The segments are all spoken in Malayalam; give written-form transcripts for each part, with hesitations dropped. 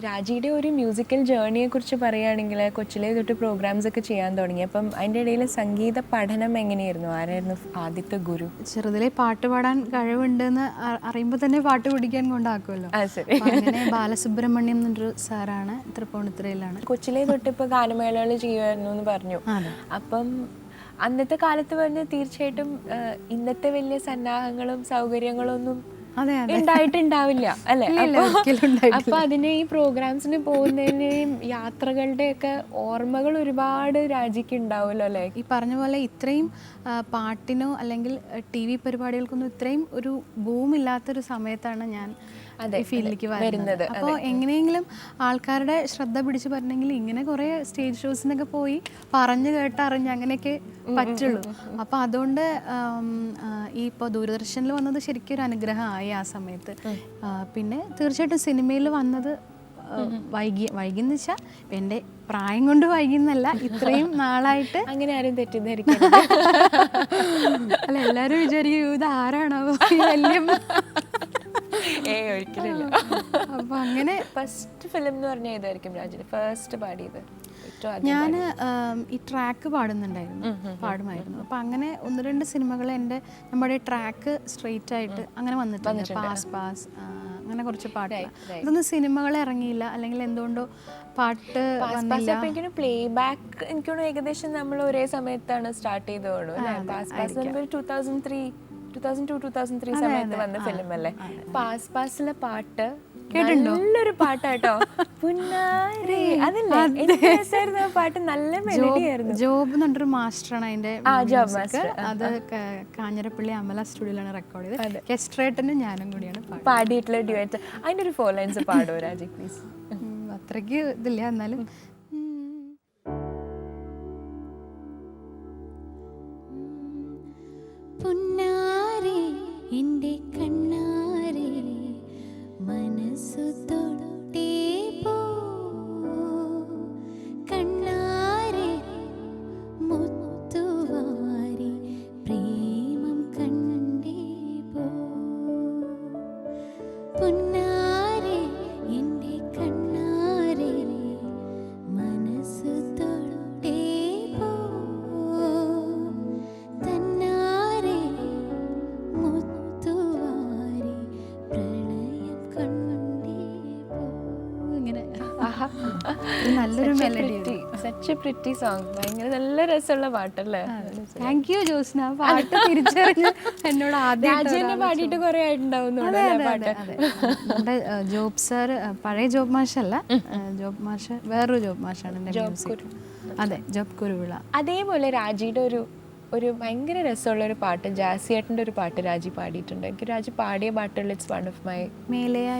രാജിയുടെ ഒരു മ്യൂസിക്കൽ ജേർണിയെ കുറിച്ച് പറയുകയാണെങ്കിൽ കൊച്ചിലെ തൊട്ട് പ്രോഗ്രാംസ് ഒക്കെ ചെയ്യാൻ തുടങ്ങി. അപ്പം അതിൻ്റെ ഇടയിൽ സംഗീത പഠനം എങ്ങനെയായിരുന്നു? ആരായിരുന്നു ആദ്യത്തെ ഗുരു? ചെറുതിലെ പാട്ട് പാടാൻ കഴിവുണ്ടെന്ന് അറിയുമ്പോൾ തന്നെ പാട്ട് പഠിക്കാൻ കൊണ്ടാക്കുമല്ലോ. അങ്ങനെ ബാലസുബ്രഹ്മണ്യം എന്നൊരു സാറാണ്, തൃപ്പൂണിത്തുറയിലാണ്. കൊച്ചിലെ തൊട്ട് ഇപ്പോൾ ഗാനമേളകൾ ചെയ്യുമായിരുന്നു എന്ന് പറഞ്ഞു. അപ്പം അന്നത്തെ കാലത്ത് പറഞ്ഞ് തീർച്ചയായിട്ടും ഇന്നത്തെ വലിയ സന്നാഹങ്ങളും സൗകര്യങ്ങളും ഒന്നും ഉണ്ടായിട്ടുണ്ടാവില്ല അല്ലെ? അപ്പൊ അതിന് ഈ പ്രോഗ്രാംസിന് പോകുന്നതിനെയും യാത്രകളുടെ ഒക്കെ ഓർമ്മകൾ ഒരുപാട് രാജിക്ക് ഉണ്ടാവുമല്ലോ അല്ലെ? ഈ പറഞ്ഞ പോലെ ഇത്രയും പാട്ടിനോ അല്ലെങ്കിൽ TV പരിപാടികൾക്കൊന്നും ഇത്രയും ഒരു ബൂമില്ലാത്തൊരു സമയത്താണ് ഞാൻ ഫീൽഡിലേക്ക് വരുന്നത്. അപ്പോൾ എങ്ങനെയെങ്കിലും ആൾക്കാരുടെ ശ്രദ്ധ പിടിച്ച് പറഞ്ഞെങ്കിൽ ഇങ്ങനെ കുറേ സ്റ്റേജ് ഷോസിനൊക്കെ പോയി പറഞ്ഞു കേട്ടറിഞ്ഞ് അങ്ങനെയൊക്കെ പറ്റുള്ളൂ. അപ്പോൾ അതുകൊണ്ട് ഈ ഇപ്പോൾ ദൂരദർശനിൽ വന്നത് ശരിക്കും ഒരു അനുഗ്രഹമായി ആ സമയത്ത്. പിന്നെ തീർച്ചയായിട്ടും സിനിമയിൽ വന്നത് വൈകിയെന്ന് വെച്ചാൽ എൻ്റെ പ്രായം കൊണ്ട് വൈകിയെന്നല്ല, ഇത്രയും നാളായിട്ട്. അങ്ങനെ ആരും തെറ്റിദ്ധരിക്കും. അല്ല, എല്ലാവരും വിചാരിക്കും ഇത് ആരാണോ വലിയ. ഒരിക്കലും. അപ്പൊ അങ്ങനെ ഫസ്റ്റ് ഫിലിം എന്ന് പറഞ്ഞാൽ ഏതായിരിക്കും രാജിന് ഫസ്റ്റ് പാടിയത്? ഞാൻ ഈ ട്രാക്ക് പാടുമായിരുന്നു. അപ്പം അങ്ങനെ 1-2 സിനിമകൾ നമ്മുടെ ട്രാക്ക് സ്ട്രെയിറ്റ് ആയിട്ട് അങ്ങനെ വന്നിട്ടുണ്ട്. പാസ് അങ്ങനെ കുറച്ച് പാട്ട്. അതൊന്നും സിനിമകൾ ഇറങ്ങിയില്ല, അല്ലെങ്കിൽ എന്തുകൊണ്ടോ പാട്ട് വന്നില്ല. പ്ലേ ബാക്ക് എനിക്ക് ഏകദേശം നമ്മൾ ഒരേ സമയത്താണ് സ്റ്റാർട്ട് ചെയ്തോളൂ. 2002-2003 സമയത്ത് വന്ന ഫിലിം അല്ലേ പാസിലെ പാട്ട്? നല്ലൊരു പാട്ടാട്ടോ, പാട്ട് നല്ല മെലഡിയായിരുന്നു. ജോബ് എന്നൊരു മാസ്റ്ററാണ് അതിന്റെ. അത് കാഞ്ഞിരപ്പള്ളി അമല സ്റ്റുഡിയോയിലാണ് റെക്കോർഡ് ചെയ്തത്. കെസ്ട്രേട്ടനും ഞാനും കൂടിയാണ് പാടിയിട്ടുള്ള ഡ്യുവറ്റ്. അതിന്റെ ഒരു 4 ലൈൻസ് പാടുമോ രാജി പ്ലീസ്? അത്രയ്ക്ക് ഇതില്ല, എന്നാലും. പുന്നാരേ എൻ്റെ കണ്ണാരേ മനസ്സു തൊട്ടേ പോ, കണ്ണാരേ മുത്തുവാരി പ്രേമം കണ്ടേ പോ, പുന്നാരേ എൻ്റെ കണ്ണാരേ മനസ്സു തൊട്ടേ പോ, തന്നാരേ മുത്തുവാരി പ്രണയം കണ്ടേ പോ. ഇങ്ങനെ നല്ലൊരു melody, such a pretty song. ഭയങ്കര നല്ല രസമുള്ള പാട്ടല്ലേ? Thank you Josna. പാട്ട് തിരിച്ചറിഞ്ഞ് എന്നോട് ആദ്യം പാടിയിട്ട് കുറെ ആയിട്ടുണ്ടാവുന്നു. നമ്മുടെ ജോബ് സാർ, പഴയ ജോബ് മാഷല്ല, ജോബ് മാഷ് വേറൊരു ജോബ് മാഷാണ് എൻ്റെ മ്യൂസിക്. അതെ, ജോബ് കുരുവിള. അതേപോലെ രാജിയുടെ ഒരു ഭയങ്കര രസമുള്ള ഒരു പാട്ട്, ജാസിയേട്ടൻ്റെ ഒരു പാട്ട് രാജി പാടിയിട്ടുണ്ട്. എനിക്ക് രാജി പാടിയ പാട്ടുകൾ it's one of my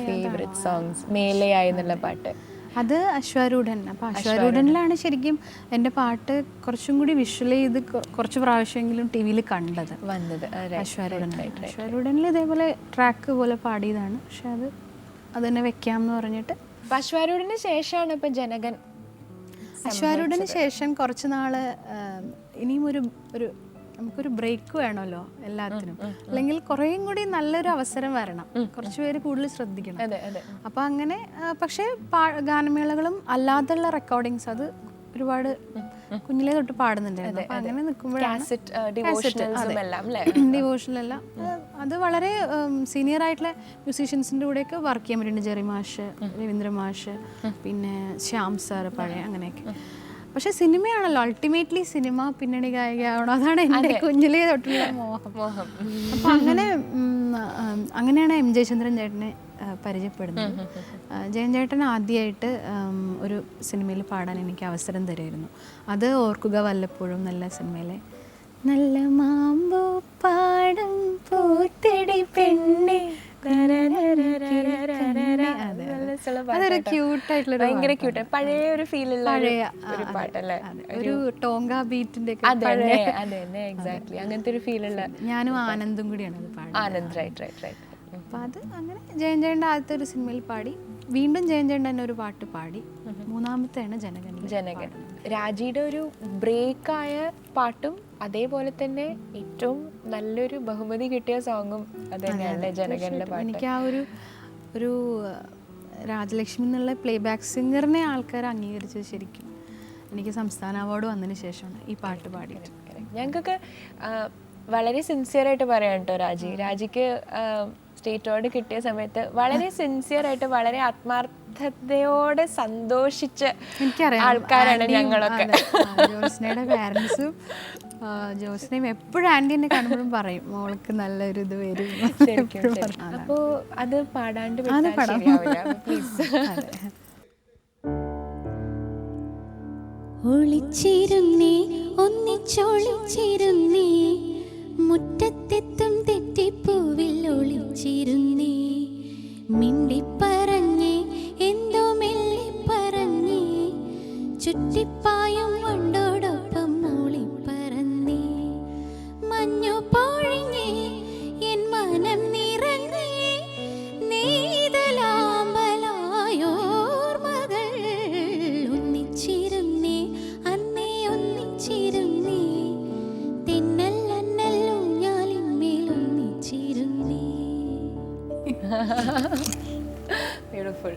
favourite songs, മേലയായി എന്നുള്ള പാട്ട്. അത് അശ്വാരൂഢൻ. അപ്പോൾ അശ്വാരൂഢനിലാണ് ശരിക്കും എൻ്റെ പാട്ട് കുറച്ചും കൂടി വിഷ്വൽ ചെയ്ത് കുറച്ച് പ്രാവശ്യമെങ്കിലും TV കണ്ടത് വന്നത്. അശ്വാരൂഢനിൽ ഇതേപോലെ ട്രാക്ക് പോലെ പാടിയതാണ്. പക്ഷെ അത് തന്നെ വെക്കാമെന്ന് പറഞ്ഞിട്ട്. അശ്വാരൂഢന് ശേഷമാണ് ഇപ്പം ജനകൻ. അശ്വാരൂഢന് ശേഷം കുറച്ച് നാള് ഇനിയും ഒരു നമുക്കൊരു ബ്രേക്ക് വേണമല്ലോ എല്ലാത്തിനും, അല്ലെങ്കിൽ കുറേയും കൂടി നല്ലൊരു അവസരം വരണം, കുറച്ച് പേര് കൂടുതൽ ശ്രദ്ധിക്കണം. അപ്പം അങ്ങനെ. പക്ഷേ ഗാനമേളകളും അല്ലാതുള്ള റെക്കോർഡിങ്സ് അത് ഒരുപാട് കുഞ്ഞിലേ തൊട്ട് പാടുന്നുണ്ടായിരുന്നു. അപ്പം അങ്ങനെ നിൽക്കുമ്പോഴാണ് ഡിവോഷണലെല്ലാം അത് വളരെ സീനിയർ ആയിട്ടുള്ള മ്യൂസീഷ്യൻസിൻ്റെ കൂടെയൊക്കെ വർക്ക് ചെയ്യാൻ പറ്റുന്നുണ്ട്. ജെറി മാഷ്, രവീന്ദ്ര മാഷ്, പിന്നെ ശ്യാം സാർ പഴയ, അങ്ങനെയൊക്കെ. പക്ഷെ സിനിമയാണല്ലോ അൾട്ടിമേറ്റ്ലി, സിനിമ പിന്നണി ഗായികയാവണം, അതാണ് എൻ്റെ കുഞ്ഞിലേ തൊട്ടുള്ള മോഹം. അപ്പം അങ്ങനെയാണ് M ജയചന്ദ്രൻ ചേട്ടനെ പരിചയപ്പെടുന്നത്. ജയൻ ചേട്ടൻ ആദ്യമായിട്ട് ഒരു സിനിമയിൽ പാടാൻ എനിക്ക് അവസരം തരുമായിരുന്നു. അത് ഓർക്കുക വല്ലപ്പോഴും നല്ല സിനിമയിലെ നല്ല മാമ്പോ പാടം പൂത്തിടി പെണ്ണെ, അതൊരു ക്യൂട്ടായിട്ടുള്ള, ഭയങ്കര ക്യൂട്ട്, പഴയ ഒരു ഫീലുള്ള ഒരു പാട്ടല്ലേ? ഒരു ടോങ്ക ബീറ്റിന്റെ എക്സാക്ട്ലി അങ്ങനത്തെ ഒരു ഫീലുള്ള. ഞാനും ആനന്ദും കൂടിയാണ് അത് പാടുന്നത്. ആനന്ദ്, റൈറ്റ്. അപ്പം അത് അങ്ങനെ ജയൻ ചേട്ടൻ്റെ ആദ്യത്തെ ഒരു സിനിമയിൽ പാടി. വീണ്ടും ജയൻ ചേട്ടൻ തന്നെ ഒരു പാട്ട് പാടി. മൂന്നാമത്തെയാണ് ജനകൻ. രാജിയുടെ ഒരു ബ്രേക്കായ പാട്ടും അതേപോലെ തന്നെ ഏറ്റവും നല്ലൊരു ബഹുമതി കിട്ടിയ സോങ്ങും അത് തന്നെയാണ് ജനകന്റെ പാട്ട്. എനിക്ക് ആ ഒരു രാജലക്ഷ്മി എന്നുള്ള പ്ലേ ബാക്ക് സിംഗറിനെ ആൾക്കാർ അംഗീകരിച്ചത് ശരിക്കും എനിക്ക് സംസ്ഥാന അവാർഡ് വന്നതിന് ശേഷമാണ് ഈ പാട്ട് പാടിയിട്ട്. ഞങ്ങൾക്കൊക്കെ വളരെ സിൻസിയറായിട്ട് പറയാം കേട്ടോ രാജിക്ക് സ്റ്റേറ്റ് അവാർഡ് കിട്ടിയ സമയത്ത് വളരെ സിൻസിയറായിട്ട് വളരെ ആത്മാർത്ഥതയോടെ സന്തോഷിച്ച ആൾക്കാരാണ് ഞങ്ങളൊക്കെ. ജോസ്നയുടെ പാരൻസും ജോസ്നയും എപ്പോഴും ആൻറ്റി എന്നെ കാണുമ്പോഴും പറയും മോൾക്ക് നല്ലൊരു ഇത് വരും. അപ്പോൾ അത് പാടാണ്ട് ശരിയാവില്ല പ്ലീസ്. ഒളിച്ചിരുന്നേ ഒന്നിച്ചൊളിച്ചിരുന്നേ മുറ്റത്തെത്തും തെറ്റിപ്പൂവിൽ ഒളിച്ചിരുന്നേ മിണ്ടിപ്പറഞ്ഞേ എന്തോ മെല്ലിപ്പറഞ്ഞേ ചുറ്റിപ്പായും വണ്ടോടൊപ്പം മൂളിപ്പറന്നേ മഞ്ഞു പൊഴിഞ്ഞേ എൻ മനം നിറഞ്ഞേ നീതലാമ്പലായോർമകൾ ഒന്നിച്ചിരുന്നേ അന്നേ ഒന്നിച്ചിരുന്നേ തെന്നൽ അന്നൽ ഊഞ്ഞാലിന്മേൽ ഒന്നിച്ചിരുന്നേ. ബ്യൂട്ടിഫുൾ.